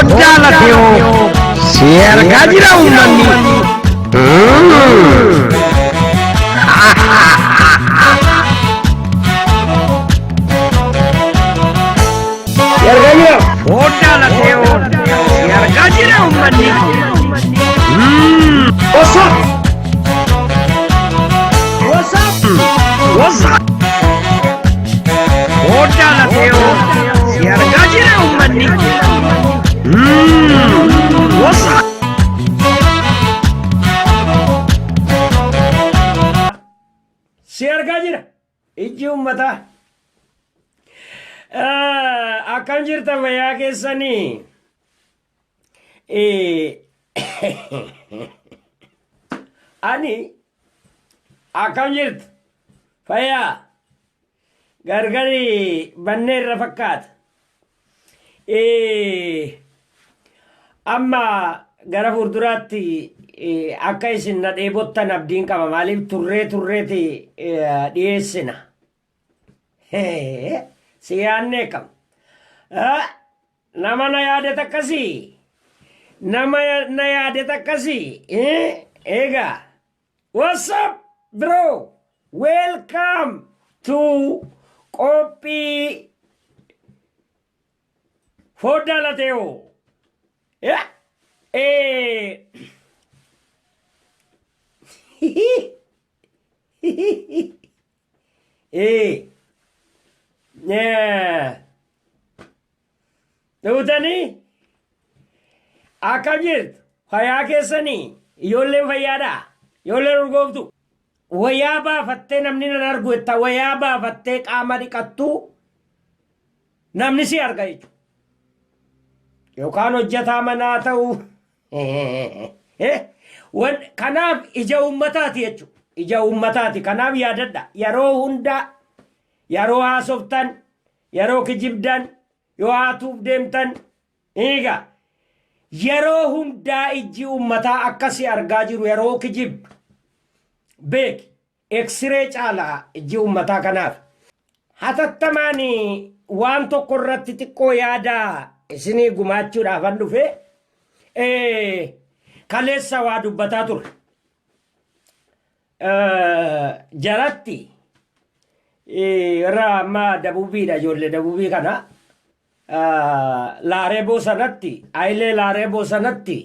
Foddalateo si argaa jira uummanni. Si argaa jira Foddalateo si argaa jira uummanni. What's up? What's up? What's up? Foddalateo si argaa jira uummanni. What's up? Si argaa jira ijji uummataa. Akkam jirtan fayyaa keessanii? Ani akkam jirtu fayyaa gargari banneerra fakkaata. Amma gara fuulduraatti akka isin na dheebottan abdiin qaba. Maaliif turreeti dhiyeessina. Si yaadnee qaba. Nama na yaadata akkasii. Nama na yaadata akkasii. Egaa. What's up, bro? Welcome to Qophii Foddalateo. Yeah. Yeah. Dhugutanii akkam jirtu fayyaa keessanii ijoolleen fayyaadhaa ijoolleen urgooftu wayyaa baafattee namni nan argu jetta wayyaa baafattee qaama dhiqattu namni si arga jechuudha yookaan hojjetaa manaa ta'u kanaaf ija uummataati jechuudha ija uummataati kanaaf yaadadha yeroo hunda yeroo haasoftan yeroo kijibdan yoo haatuuf deemtan eega yeroo hundaa ijji uummataa akkasi argaa jiru yeroo kijib beek eksiree caalaa ijji uummataa kanaaf hatattamaani waan tokko irratti xiqqoo yaadaa isinii gumaachuudhaafan dhufe kaleessa waa dubbataa ture jalatti irraa amma dabubiidha ijoollee dabubii kana laareeboo sanatti ayilee laareeboo sanatti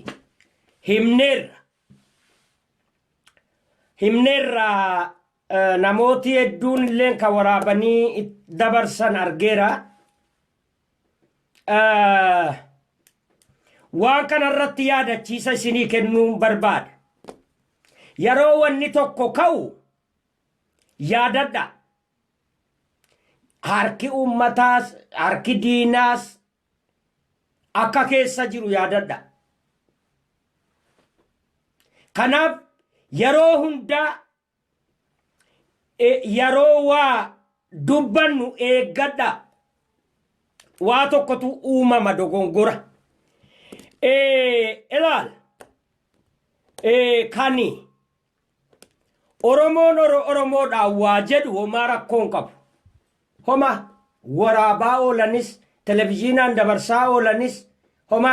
himneerra namooti hedduun illeen ka waraabanii dabarsan argeera waan kanarratti yaadachiisa isinii kennuu barbaada yeroo wanni tokko ka'u yaadadha harki uummataas harki diinaas akka keessa jiru yaadadha kanaaf yeroo hundaa yeroo waa dubbannu eeggadha waa tokkotu uumama dogongora ilaal kani oromoon oromoodhaa waa jedhu homaa rakkoon qabu homa waraabaa oolanis televizhiinaan dabarsaa oolanis homa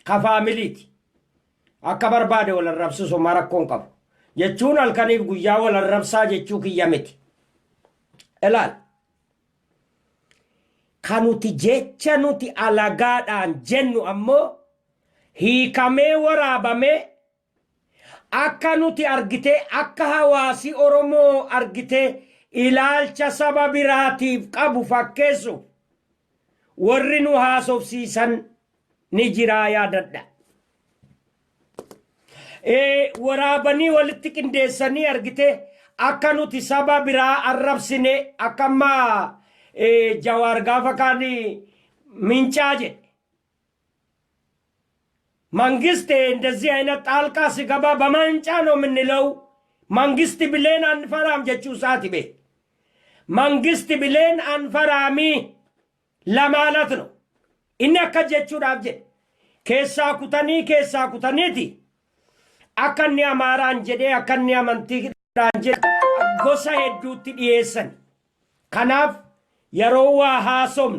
ka faamiliiti akka barbaade wal arrabsus homaa rakkoon qabu jechuun halkaniif guyyaa wal arrabsaa jechuu kiyya miti ilaal kanuti jecha nuti alagaadhaan jennu ammoo hiikamee waraabamee akka nuti argitee akka hawaasi oromoo argitee ilaalcha saba biraatiif qabu fakkeessu warri nu haasofsiisan ni jiraa yaadadha waraabanii walitti qindeessanii argitee akka nuti saba biraa arrabsine akkamma jawaar gaafa kaani mincaa jedhe መንግስት እንደዚህ አይነት ጣልቃ ሲገባ በማንጫ ነው የምንለው መንግስት ብለን አንፈራም ጀቹ ሳት ቤ መንግስት ብለን አንፈራሚ ለማለት ነው እነ ከጀቹ ዳብጀ ኬሳ ኩተኒቲ አከኒ አማራን ጀዴ አከኒ አመንቲ ዳንጀ ጎሳ ሄዱት ዲየሰን ከናፍ የሮዋ ሃሶም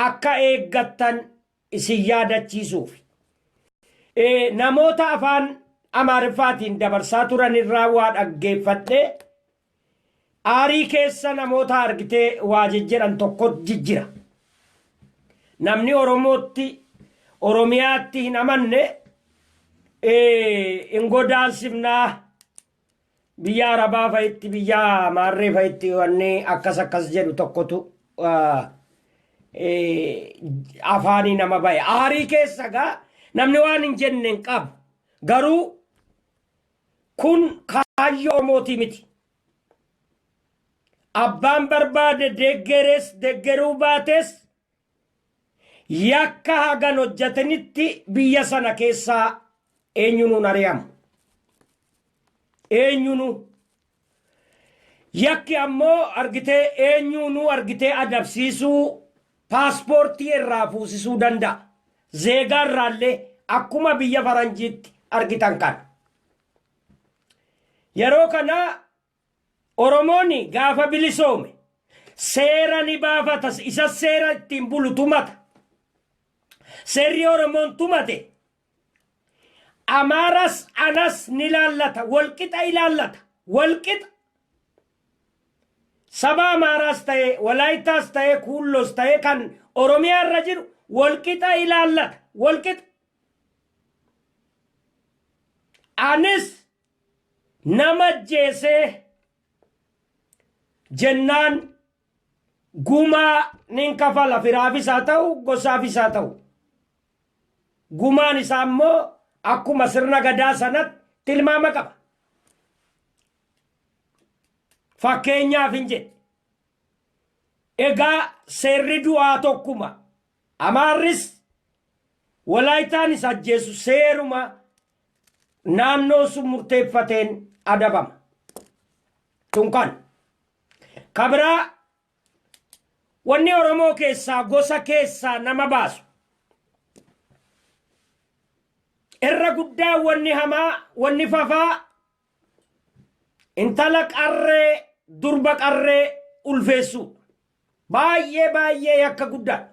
አካ ኤገተን isin yaadachiisuuf. Namoota afaan Amaariffaatiin dabarsaa turan irraa waa dhaggeeffadhe aarii keessa namoota argitee waa jijjiran tokko jijjira. Namni Oromiyaatti hin amanne hin godaansifnaa biyya Arabaa fa'itti biyya Maarree fa'itti wanni akkas jedhu tokkotu afaanii nama bahe. Aarii keessa gaa namni waan hin jenne hin qabu. Garuu kun kaayyoo Oromootii miti. Abbaan barbaade deeggeruu baates yakka hagan hojjetanitti biyya sana keessaa eenyunuun ari'amu. Eenyunuu yakki ammoo argitee eenyunuu argitee adabsiisuu paaspoortii irraa fuusisuu danda'a. Zeegaa irraallee akkuma biyya faranjiitti argitan kan. Yeroo kana Oromooni gaafa bilisoome seera ni baafata. Isa seera ittiin bulu tumata. Seerri Oromoon tumate Amaaras anas ni laallata. Walqixa ilaallata. Walqixa. Saba Amaaraas ta'e Walaayitaas ta'e Kuulloos ta'e kan Oromiyaa irra jiru walqixa ilaallata. Walqixa. Anis nama jeesee jennaan gumaa nin kafala firaafis haa ta'u gosaafis haa ta'u. Gumaan isaa immoo akkuma sirna gadaa sanatti tilmaama qaba. Fakkeenyaaf hin jedhe. Egaa seerri du'aa tokkuma. Amaarris Walaayitaanis ajjeesu seeruma naannoo sun murteeffateen adabama. Tunkan. Kabraa wanni Oromoo keessaa gosa keessaa nama baasu. Irra guddaa wanni hamaa wanni fafaa intala qarree durba qarree ulfeessuu. Baay'ee yakka guddaa.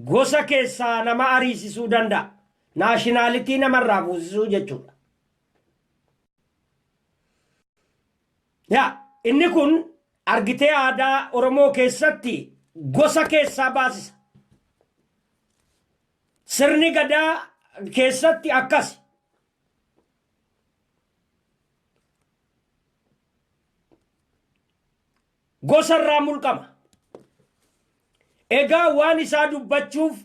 Gosa keessaa nama ariisisuu danda'a. Naashinaalitii namarraa fuusisuu jechuudha. Inni kun argitee aadaa Oromoo keessatti gosa keessaa baasisa. Sirni gadaa keessatti akkas. Gosa irraa mulqama. Egaa waan isaa dubbachuuf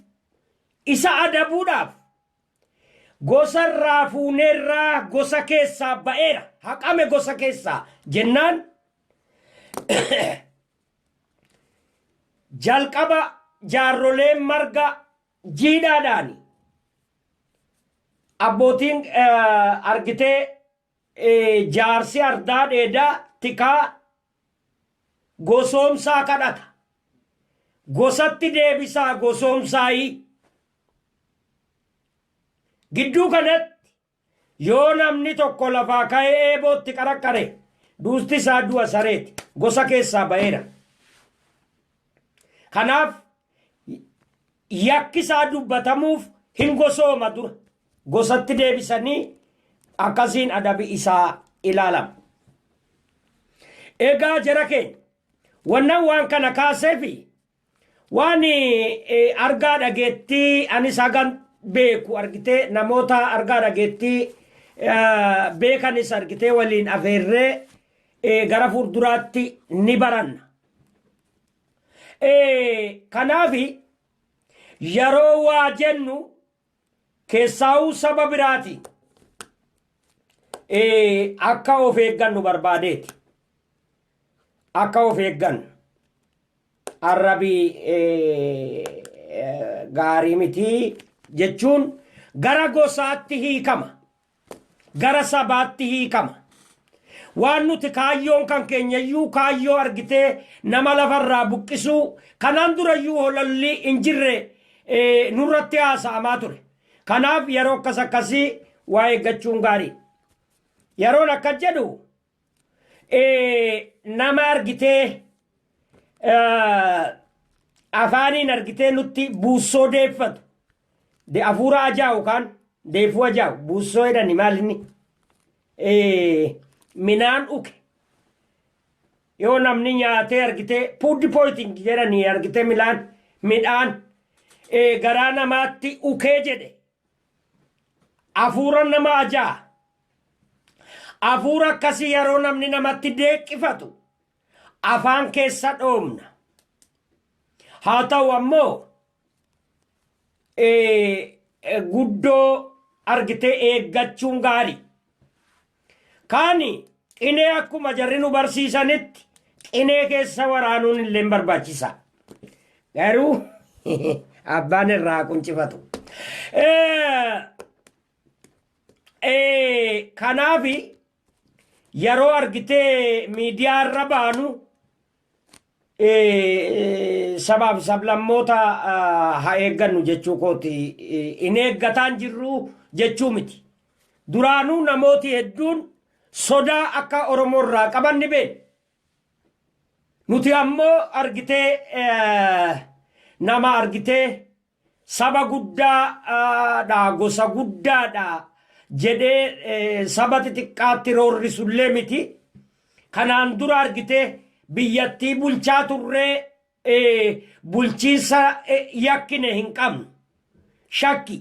isa adabuudhaaf gosa irraa fuuneerraa gosa keessaa ba'eera. Haqame gosa keessaa jennaan jalqaba jaarroleen marga jiidhaadhaani abbootiin argitee jaarsi ardaa dheedaa tikaa gosoomsaa kadhata. Gosatti deebisaa gosoomsaayii. Gidduu kanatti yoo namni tokko lafaa ka'ee eebootti qaraqqare duusti isaa du'a sareeti. Gosa keessaa ba'eera. Kanaaf yakki isaa dubbatamuuf hin gosooma dura. Gosatti deebisanii akkasiin adabi isaa ilaalama. Egaa jara keenya waan kana kaaseefi waan argaa dhageettii anis hagan beeku argitee namoota argaa dhageettii beekanis argitee waliin afeerree gara fuulduraatti ni baranna. Kanaafi yeroo waa jennu keessaa'uu saba biraati akka of eeggannu barbaadeeti. Akka of eeggannu arrabii gaarii miti jechuun gara gosaatti hiikama. Gara sabaatti hiikama. Waan nuti kaayyoon kan keenyayyuu kaayyoo argitee nama lafarraa buqqisuu kanaan durayyuu holalli hin jirre nurratti haasa'amaa ture. Kanaaf yeroo akkasii waa eeggachuun gaarii. Yeroon akka jedhu nama argitee afaaniin argitee nutti buussoo deeffatu afuura ajaa'u kan deefuu ajaa'u buussoo jedhani maalinni minaan uke yoo namni nyaatee argitee food poisoning jedhanii argitee midhaan garaa namaatti ukee jedhe afuura nama ajaa afuura akkasii yeroo namni namatti deeqqifatu afaan keessa dhoomna haa ta'u ammoo guddoo argitee eeggachuun gaarii kaani qinee akkuma jarri nu barsiisanitti qinee keessa waraanuun illee barbaachisa garuu abbaan irraa quncifatu kanaaf yeroo argitee miidiyaa irra baanu sabaaf sablammoota haa eeggannu jechuu kooti in eeggataan jirru jechuu miti duraanuu namooti hedduun sodaa akka oromoo irraa qaban ni beekna nuti ammoo argitee nama argitee saba guddaadha gosa guddaadha jedhee saba xixiqqaatti roorrisullee miti kanaan dura argitee biyyattii bulchaa turree bulchiinsa yakkine hin qabnu shakki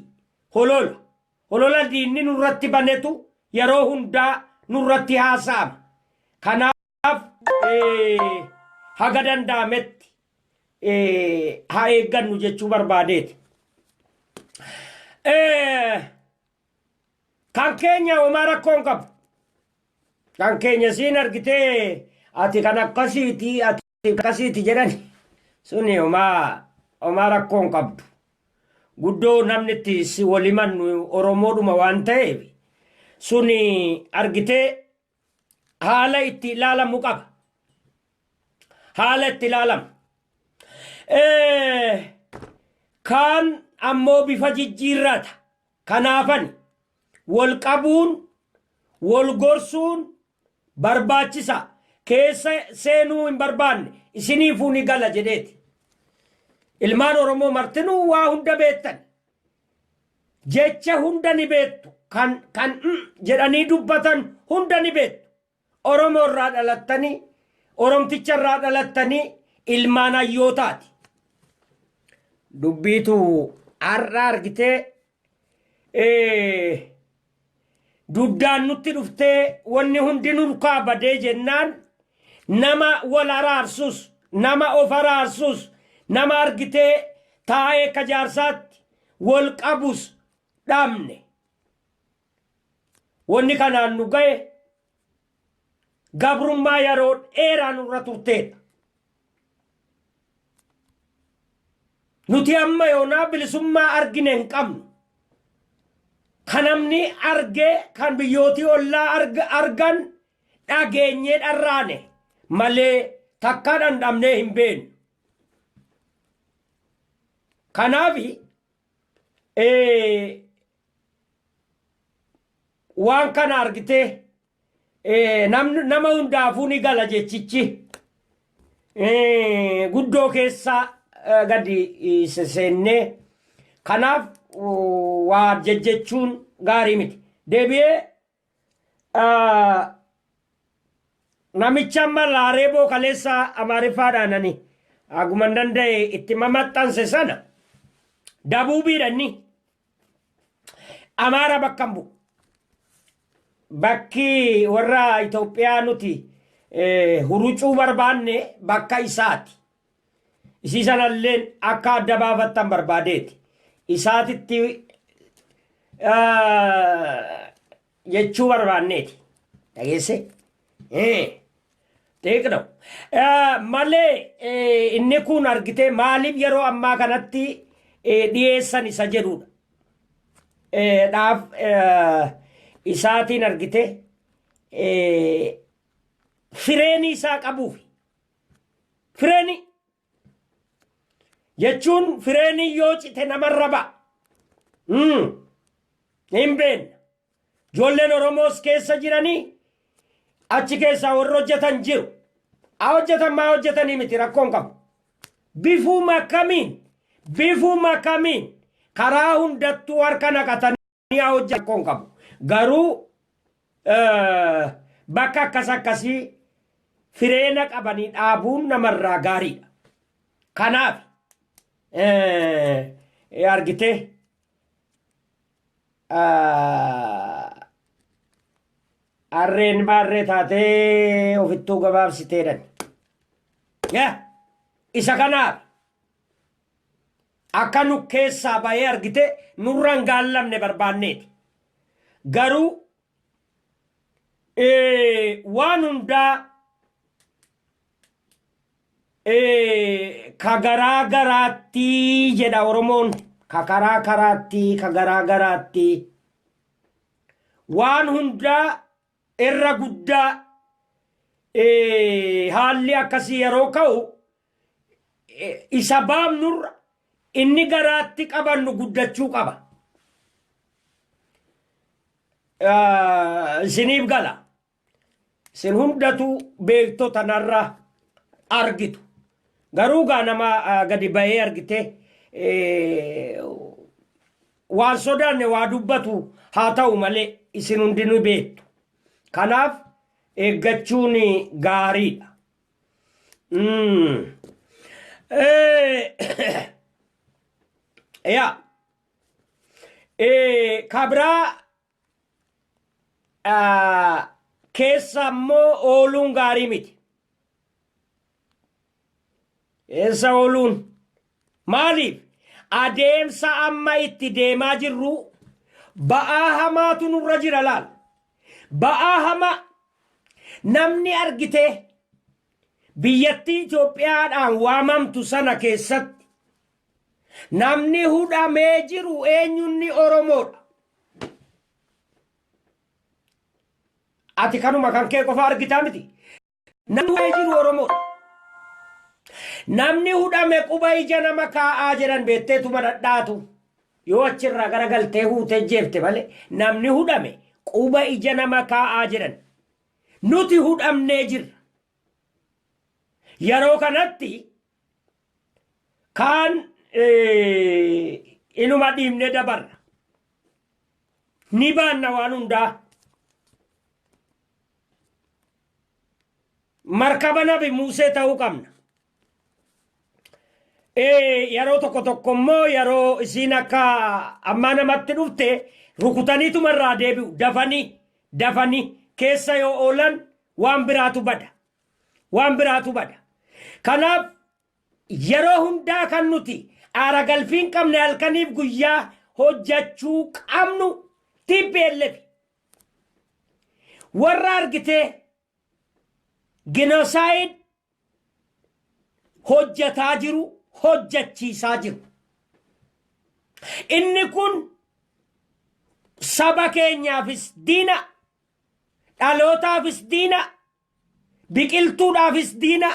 holola diinni nurratti banetu yeroo hundaa nurratti haasa'ama kanaaf haga danda'ametti haa eeggannu jechuu barbaadeeti kan keenya homaa rakkoon qabu kan keenya siin argitee ati kan akkasiiti jedhani suni homaa rakkoon qabdu guddoo namni itti si waliman oromoodhuma waan ta'eef suni argitee haala itti ilaalamu qaba haala itti ilaalamu kaan ammoo bifa jijjiirrata kanaafani wal qabuun wal gorsuun barbaachisa keessa seenuu hin barbaanne isiniifuu ni gala jedheeti ilmaan oromoo martinuu waa hunda beektan jecha hunda ni beektu kan jedhanii dubbatan hunda ni beektu oromoo irraa dhalattanii oromticha irraa dhalattanii ilmaan hayyootaati dubbiitu har'a argitee duddaan nutti dhuftee wanni hundi nurkaa badee jennaan nama wal araarsus nama of araarsus nama argitee taa'ee kajaarsaatti wal qabus dhabne wanni kanaan nu ga'e gabrummaa yeroo dheeraa nurra turteedha nuti amma yoonaa bilisummaa argine hin qabnu kan namni argee kan biyyootii ollaa argan dhageenyee dharraane malee takka dhandhamnee hin beenu kanaaf waan kana argitee nama hundaafuu ni gala jechichi guddoo keessaa gadi seennee kanaaf waa jejjechuun gaarii miti deebi'ee namicha amma laareeboo kaleessa amaariffaadhaanani aguman danda'e itti mamaxxanse sana dabuubiidhanni amaara bakkan bu'u bakki warra Itoophiyaa nuti hurucuu barbaanne bakka isaati isii sanalleen akka adda baafattan barbaadeeti isaatitti jechuu barbaanneeti dhageesse xiqqoo malee inni kun argitee maaliif yeroo ammaa kanatti dhiyeessan isa jedhudha dhaaf isaatiin argitee fireenii isaa qabuuf fireenii jechuun fireenii yoo cite namarra ba'a hin beekna ijoolleen oromoos keessa jiranii achi keessaa warra hojjetan jiru haa hojjetan maa hojjetanii miti rakkoon qabu bifuma kamiin karaa hundattuu harka naqatanii hojjaa koon qabu. Garuu bakka akkasii fireena qabanii dhaabuun namarraa gaariidha. Kanaaf argitee arreen baarree taatee ofittuu gabaabsiteedhan. Isa kanaaf akka nu keessaa bahee argite nurraan gaallamne barbaanneeti. Garuu waan hundaa ka garaa garaatti jedha Oromoon. Ka karaa karaatti ka garaa garaatti waan hundaa irra guddaa haalli akkasii yeroo ka'u isa baamnurra inni garaatti qabannu guddachuu qaba. Isiniif gala. Isin hundatu beektota narra argitu. Garuu gaa nama gadi bahee argite waan sodaanne waa dubbatu haa ta'u malee isin hundinuu beektu. Kanaaf eeggachuun gaariidha. Kabraa keessa immoo ooluun gaarii miti. Eessa ooluun? Maaliif? Adeemsa amma itti deemaa jirru ba'aa hamaatu nurra jira laal. Ba'aa hamaa namni argite biyyattii Itoophiyaadhaan waamamtu sana keessatti namni hudhamee jiru eenyunni Oromoodha. Ati kanuma kan kee qofa argitaa miti. Namni hudhamee jiru Oromoodha. Namni hudhame quba ija nama kaa'aa jedhan beekteetuma dhadhaatu yoo achirraa garagaltee huutee jeefte malee namni hudhame quba ija nama kaa'aa jedhan. Nuti hudhamnee jirra. Yeroo kanatti kaan inuma dhiibne dabarra. Ni baanna waan hundaa. Markaba Nabi Muusee ta'uu qabna. Yeroo tokko immoo yeroo isiin akka ammaa namatti dhufte rukutaniituma irraa deebi'u dafanii keessa yoo oolan waan biraatu bada. Kanaaf yeroo hundaa kan nuti aara galfiin qabne halkaniif guyyaa hojjechuu qabnu TPLF warra argitee genocide hojjetaa jiru. Hojjechiisaa jiru. Inni kun saba keenyaafis diina, dhalootaafis diina, biqiltuudhaafis diina,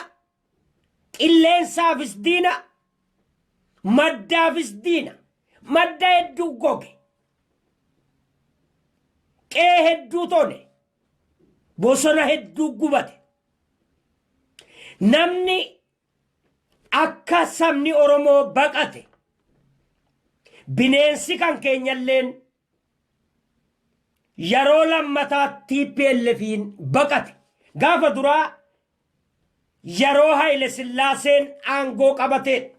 qilleensaafis diina, maddaafis diina. Madda hedduu goge. Qe'ee hedduu tone. Bosona hedduu gubate. Namni akka sabni Oromoo baqate bineensi kan keenyalleen yeroo lammataa TPLFiin baqate. Gaafa duraa yeroo Haile Sillaaseen aangoo qabateen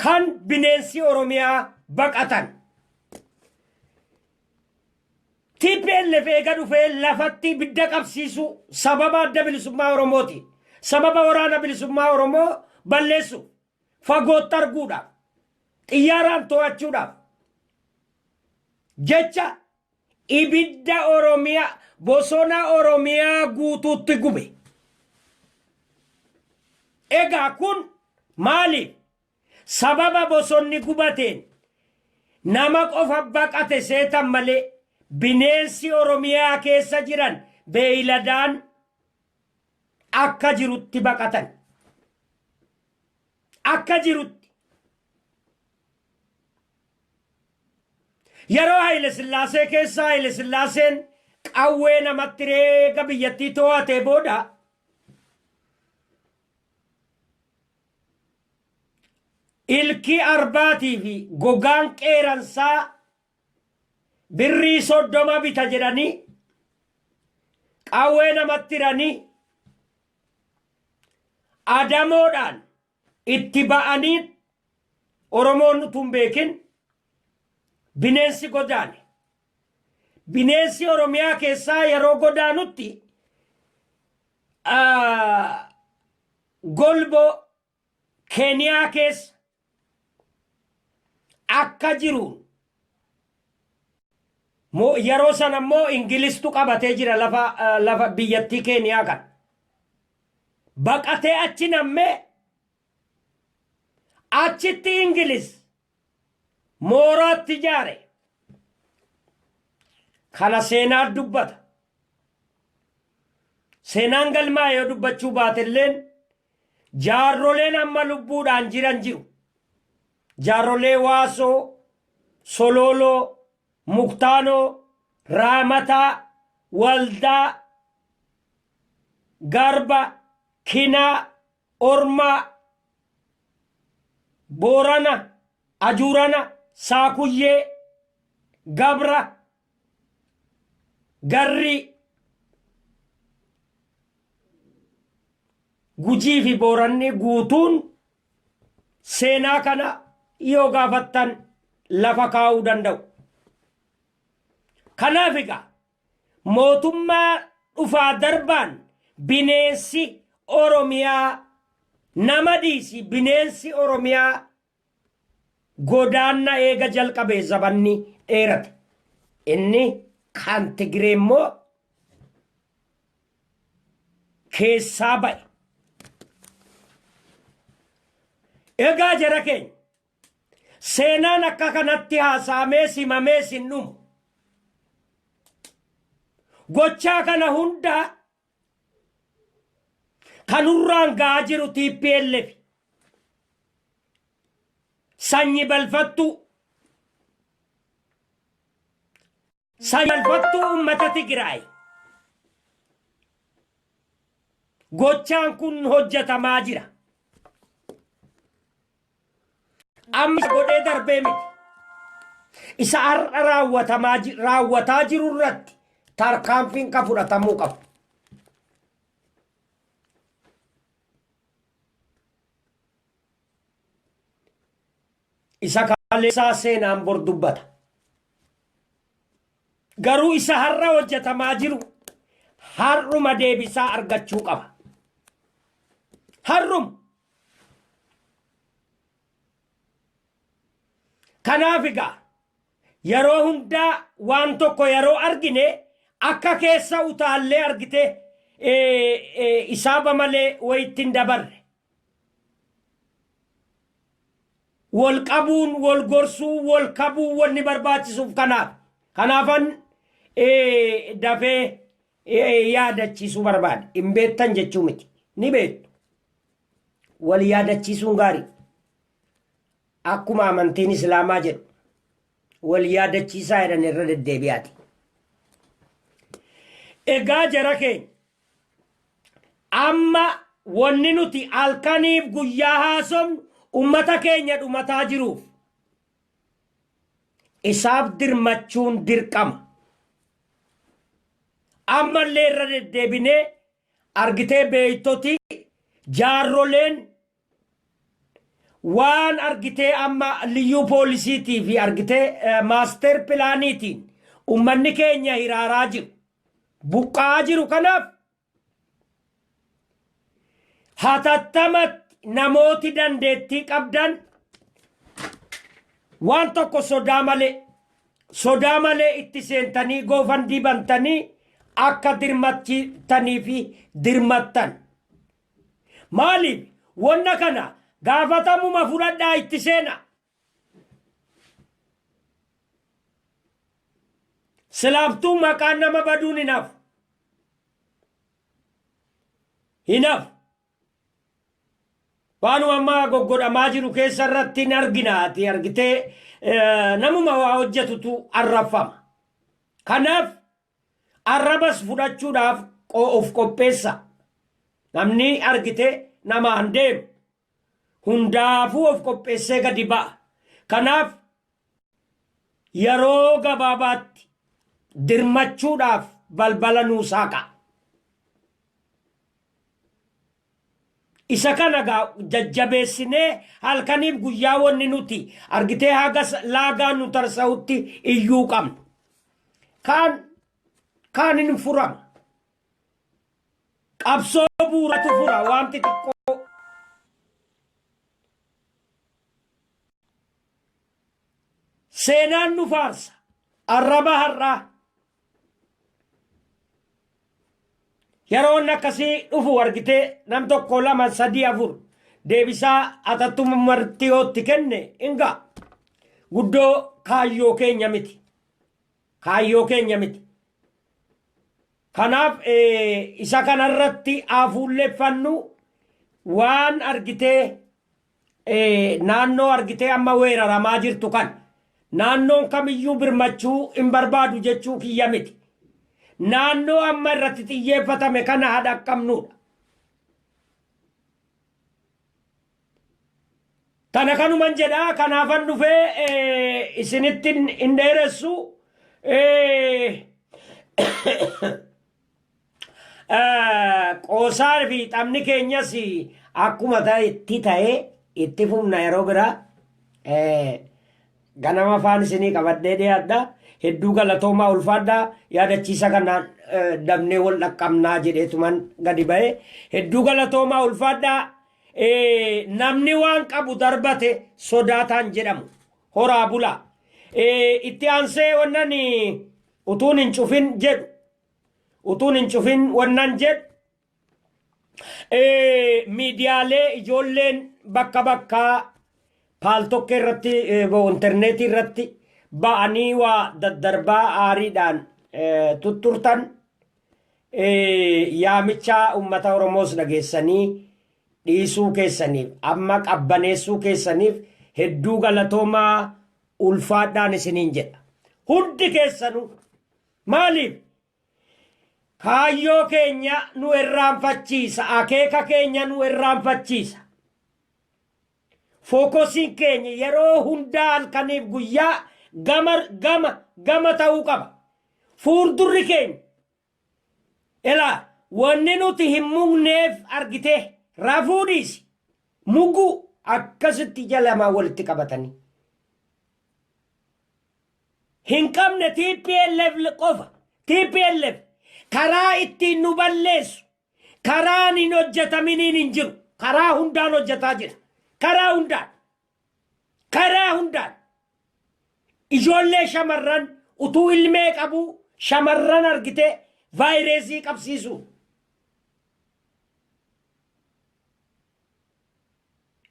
kan bineensi Oromiyaa baqatan. TPLF eega dhufee lafatti bidda qabsiisu sababa adda bilisummaa Oromooti. Sababa waraana bilisummaa Oromoo balleessu fagootti arguudhaaf xiyyaaraan to'achuudhaaf jecha ibidda Oromiyaa bosona Oromiyaa guutuutti gube. Egaa kun maaliif? Sababa bosonni gubateen nama qofa baqate seetan malee bineensi Oromiyaa keessa jiran beeyladaan akka jirutti baqatan. Akka jirutti. Yeroo Haile Sillaasee keessa Haile Sillaaseen qawwee namatti reega biyyattii to'atee booda ilki arbaatii fi gogaan qeeransaa birrii 30 bita jedhanii qawwee namatti hiranii adamoodhaan itti ba'anii Oromoon utuu hin beekin bineensi godaane. Bineensi Oromiyaa keessaa yeroo godaanutti golbo Keeniyaa keessa akka jiruun yeroo sana immoo Ingilistu qabatee jira lafa biyyattii Keeniyaa kan baqatee achi nammee achitti Ingilis mooraatti ijaare kana seenaa dubbata. Seenaan galmaa yoo dubbachuu baatelleen jaarroleen amma lubbuudhaan jiran jiru. Jaarrolee Waasoo, Sololoo, Muktaanoo, Raamataa, Waldaa, Garba, Kinaa, Ormaa, Boorana, Ajuurana, Saakuyyee, Gabra, Garri, Gujii fi Booranni guutuun seenaa kana yoo gaafattan lafa kaa'uu danda'u. Kanaaf egaa mootummaa dhufaa darbaan bineensi Oromiyaa nama dhiisi bineensi Oromiyaa godaanna eega jalqabee zabanni dheerate. Inni kan Tigree immoo keessaa ba'e. Egaa jara keenya seenaan akka kanatti haasaamee simamee sin dhumu. Gochaa kana hundaa kanurraan ga'aa jiru TPLF sanyi balfattu uummata Tigraay. Gochaan kun hojjetamaa jira. Amma godhee darbee miti. Isa har'a raawwataa jiru irratti tarkaanfiin ka fudhatamuu qabu. Isa kaleessaa seenaan bor dubbata. Garuu isa har'a hojjetamaa jiru har'uma deebisaa argachuu qaba. Har'uma. Kanaaf egaa yeroo hundaa waan tokko yeroo argine akka keessa utaallee argite isaaba malee wayittiin dabarre. Wal qabuun, wal gorsuun, wal kabuun wanni barbaachisuuf kanaafan dafee yaadachiisuu barbaada. Hin beektan jechuu miti. Ni beektu. Wal yaadachiisuun gaarii. Akkuma amantiin Islaamaa jedhu wal yaadachiisaa jedhan irra deddeebi'aati. Egaa jara keenya amma wanni nuti halkaniif guyyaa haasofnu ummata keenya dhumataa jiruuf isaaf dirmachuun dirqama. Ammallee irra deddeebinee argitee beeytoti jaarroleen waan argitee amma liyyuu poolisiitii fi argitee maaster pilaaniitiin ummanni keenya hiraaraa jiru. Buqqaa jiru kanaaf hatattamat namooti dandeettii qabdan waan tokko sodaa malee itti seentanii goofandii bantanii akka dirmachitanii fi dirmattan. Maaliif wanna kana gaafatamuma fudhadhaa itti seena. Silaaftuu maqaan nama baduun hinaaf. Waan amma goggodhamaa jiru keessa irratti hin arginaati argitee namuma waa hojjetutu arrafama. Kanaaf arrabas fudhachuudhaaf of qopheessa. Namni argitee namaan deemu hundaafuu of qopheessee gadi ba'a. Kanaaf yeroo gabaabaatti dirmachuudhaaf balbala nuu saaqa. Isa kana jajjabeessinee halkaniif guyyaa wanni nuti argitee haga laagaa nu tarsa'utti iyyuu qabnu. Kaan hin furama. Qabsoo buuratu fura waan xixiqqoo. Seenaan nu faarsa. Arraba har'aa. Yeroon akkasii dhufu argitee nam tokko 2 3 4 deebisaa atattuma martiyootti kenne inga guddoo kaayyoo keenya miti. Kaayyoo keenya miti. Kanaaf isa kanarratti afuulleeffannu waan argitee naannoo argitee amma weeraramaa jirtu kan naannoon kamiyyuu birmachuu hin barbaadu jechuu kiyya miti. Naannoo amma irratti xiyyeeffatame kana haadha qabnuudha. Tana kanuman jedhaa kanaafan dhufee isinitti hin dheeressu qoosaa fi xabni keenyas akkuma ta'e itti fufna yeroo biraa ganama afaan isinii qabadhee dhiyaadha. Hedduu galatoomaa ulfaadhaa yaadachiisa kanaan dabnee wal dhaqqabnaa jedheetuman gadi ba'e. Hedduu galatoomaa ulfaadhaa namni waan qabu darbate sodaataan jedhamu horaa bulaa. Itti aansee wannan utuun hin cufin wannan jedhu miidiyaalee ijoolleen bakka bakkaa paaltokkee irratti interneetii irratti ba'anii waa daddarbaa aariidhaan tutturtan yaamicha ummata Oromoos dhageessanii dhiisuu keessaniif amma qabbaneessuu keessaniif hedduu galatoomaa ulfaadhaan isiniin jedha. Hundi keessanuu maaliif kaayyoo keenya nu irraanfachiisa, akeeka keenya nu irraanfachiisa. Fookosiin keenya yeroo hundaa halkaniif guyyaa gama ta'uu qaba. Fuuldurri keenya ilaa wanni nuti hin mugneef argitee rafuu dhiisi muguu akkasitti jalamaa walitti qabatanii hin qabne TPLF qofa. TPLF karaa ittiin nu balleessu karaan hin hojjetaminiin hin jiru. Karaa hundaan hojjetaa jira. Karaa hundaan ijoollee shamarran utuu ilmee qabu shamarran argite vaayirasii qabsiisu.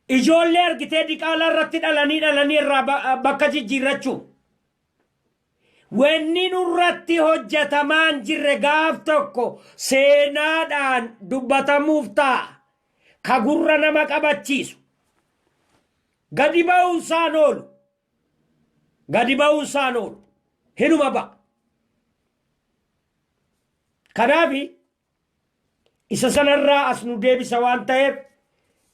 Ijoollee argite diqaalaa irratti dhalanii irraa bakka jijjiirrachuu. Wanni nurratti hojjetamaan jirre gaaf tokko seenaadhaan dubbatamuuf ta'a. Ka gurra nama qabachiisu. Gadi ba'uunsaan oolu. Hinuma ba'a. Kanaaf isa sanarraa as nu deebisa waan ta'eef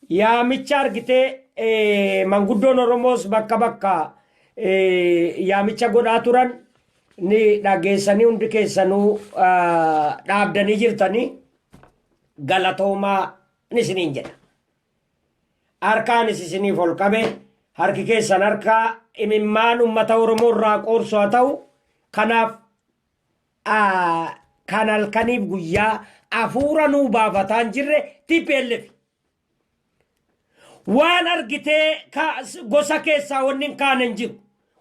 yaamicha argitee manguddoon Oromoos bakka bakka yaamicha godhaa turan ni dhageessanii hundi keessanuu dhaabdanii jirtanii galatoomaa isiniin jedha. Harkaanis isiniif ol qabe harki keessan harkaa imimmaan ummata Oromoo irraa qoorsu haa ta'u. Kanaaf kan halkaniif guyyaa afuura nuu baafataan jirre TPLF. Waan argitee gosa keessaa wanni kaan hin jiru.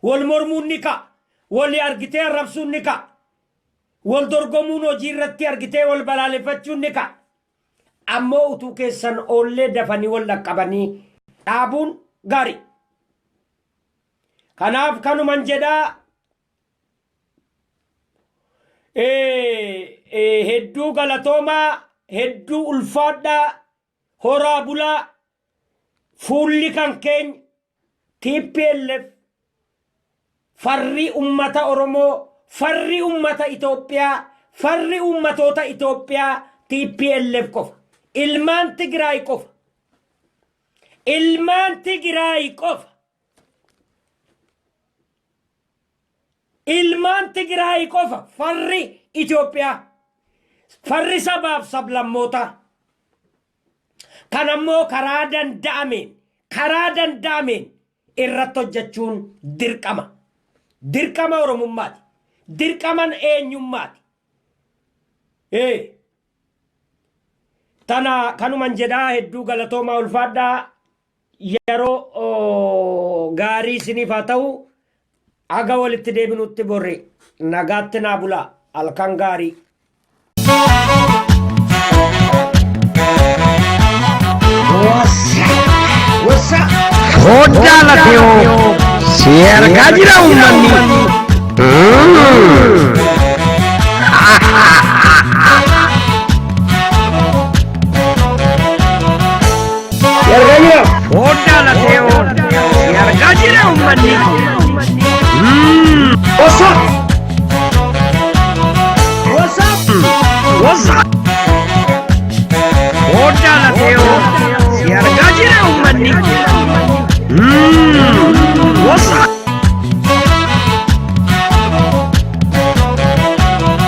Wal mormuun ni ka'a. Wal argitee arrabsuun ni ka'a. Wal dorgomuun hojii irratti argitee wal balaaleffachuun ni ka'a. Ammoo utuu keessan oollee dafanii wal dhaqqabanii dhaabuun gaarii. Kanaaf kanuman jedhaa hedduu galatoomaa hedduu ulfaadhaa horaa bulaa fuulli kan keenya TPLF farri ummata Oromoo farri ummata Itoophiyaa farri ummatoota Itoophiyaa TPLF qofa ilmaan Tigraay qofa ilmaan Tigraay qofa ilmaan Tigraay qofa farri Itoophiyaa farri sabaaf sablammoota kan ammoo karaa danda'ameen irratti hojjechuun dirqama oromummaati dirqaman eenyummaati tana kanuman jedhaa hedduu galatoomaa ulfaadhaa yeroo gaarii isiniif haa ta'u aga walitti deebinutti borre nagaatti naa bulaa halkan gaarii Hoda la teo, share gajira umani. Hoda la teo, share gajira umani. What's up? Hoda la teo, share gajira umani. What's up?